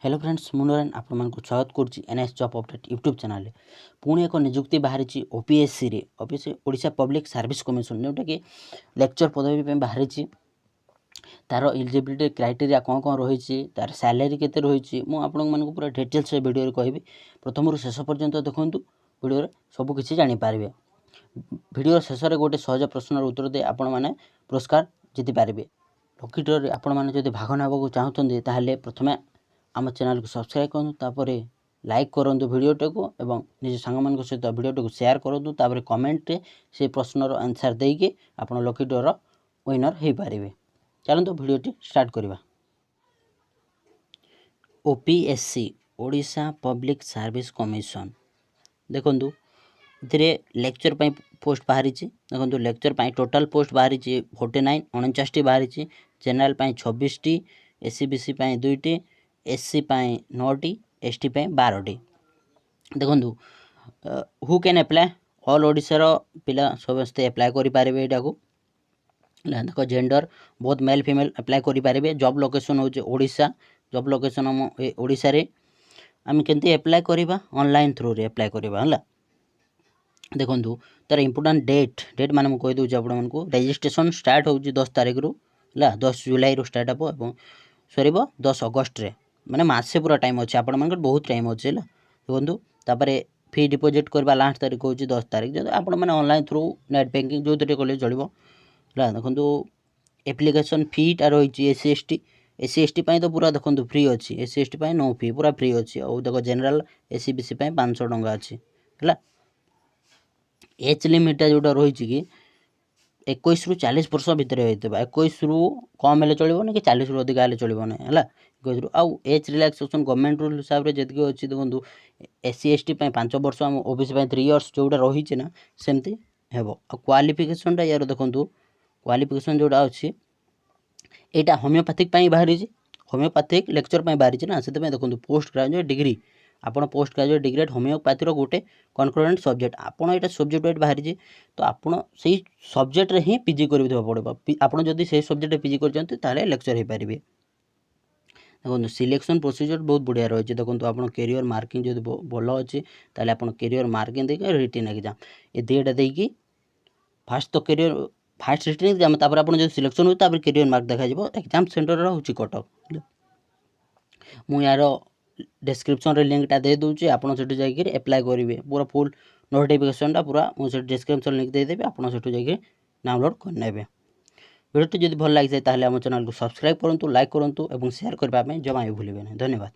Hello friends मुनोरन आपण स्वागत करुच्ची NS job update YouTube channel पुणी एक निजुक्ति बाहरी ओपीएससी रे ओडिशा पब्लिक सर्विस कमिशन जोटा कि लेक्चर पदवी बाहरी तार एलिजिबिलिटी क्राइटेरिया कौन कौन रही तार सैलरी केते रही मुझे पूरा डिटेल्स वीडियो कहबी प्रथम शेष पर्यंत देखूँ वीडियो सबकि जानीपारे वीडियो शेष में गोटे सहज प्रश्नर उत्तर दे आपण मैंने पुरस्कार जीति पारे लकी ड्र आपण मैंने भाग नाक चाहते ताहले प्रथमे आम चैनल को सब्सक्राइब करूँ तापर लाइक करूँ वीडियोटा को एवं निज सांग सहित वीडियोटा को शेयर करूँ तापर कमेंट से प्रश्नर आंसर देके आप लकी ड्र विनर हो पारे। चलते वीडियोटी स्टार्ट करवा। OPSC Odisha public service commission देखूँ ये लेक्चर पाई पोस्ट बाहरी देखो लेक्चर पाई टोटाल पोस्ट बाहरी 49 49 बाहरी जनरल पाई 26 टी एससीबीसी पाई 2 टी एससी पाई 9 टी एसटी पाई 12 टी देखो हु कैन अप्लाई ऑल ओडिशार पिला समस्ते अप्लाई करें यहाँ को देख जेंडर बहुत मेल फीमेल अप्लाई करें। जॉब लोकेशन हूँ ओडिशा जॉब लोकेशन ओडिशा रे आम केमती अप्लाई करवा ऑनलाइन थ्रू रे अप्लाई करवा है देखो तार इंपोर्टाट डेट माने मुझे कहीदे आपको रजिस्ट्रेशन स्टार्ट हो 10 तारिख रु 10 जुलाई रु स्टार्ट हे सर 10 अगस्ट रे माने मासे पूरा टाइम अच्छे आपण मान बहुत टाइम अच्छे देखो तापर फी डिपोजिट करवा लास्ट तारीख हूँ 10 तारिख जब आप ऑनलाइन थ्रू नेट बैंकिंग जो कले चलो देखो एप्लिकेशन फीटा रही एससी एसटी तो पूरा देखो फ्री अच्छी एससी एसटी नो फी पूरा फ्री अच्छी और देखो जनरल एससीबीसी 500 टंका अच्छी है। एज लिमिटा जोटा रही कि 21 रु 40 वर्ष भितर होता 21 रु कम हेल्ले चलो ना कि 40 रु अधिक हेल्ले चलो ना है 21 रु आउ एज रिलैक्सेशन गवर्नमेंट रूल हिसाब से जी अच्छी देखो एससी एसटी 5 वर्ष आम ओबीसी 3 इयर्स जोटा रही ना सेमती हे क्वालिफिकेशनटा यार देखो क्वालिफिकेशन जोटा अच्छी यहाँ होमियोपैथिक बाहरी होमियोपैथिक लेक्चर बाहरी ना से देखो पोस्ट ग्रेजुएट डिग्री आपण पोस्ट ग्रेजुएट डिग्री होमियोपैथी गोटे कनकरेंट सब्जेक्ट आपड़ यहाँ सब्जेक्ट वाइज बाहरी तो आपड़ से सब्जेक्ट ही पीजी कर पड़ो आपड़ जदि से सब्जेक्ट पीजी कर लेक्चर हो पारे। देखो सिलेक्शन प्रोसीजर बहुत बढ़िया रही है देखो आप कैरियर मार्किंग जो भल अच्छी ताले आप कैरियर मार्किंग देकर रिटन एग्जाम ये दुईटा देकी फास्ट तो कैरियर फास्ट रिटन एग्जाम तापर आप जो सिलेक्शन हो कैरियर मार्क देखा एग्जाम सेंटर हूँ कटक मु यार डिस्क्रिप्शन रे लिंकटा दे दूचे आपड़ से जाकर अप्लाई करेंगे पूरा फुल नोटिफिकेशनटा पूरा मुझे डिस्क्रिप्शन लिंक देदेवी आपड़ से जाकर डाउनलोड करने वीडियो जब भल लगी है आम चैनल को सब्सक्राइब करूँ लाइक करूँ और शेयर करने जमा भी भूलें। धन्यवाद।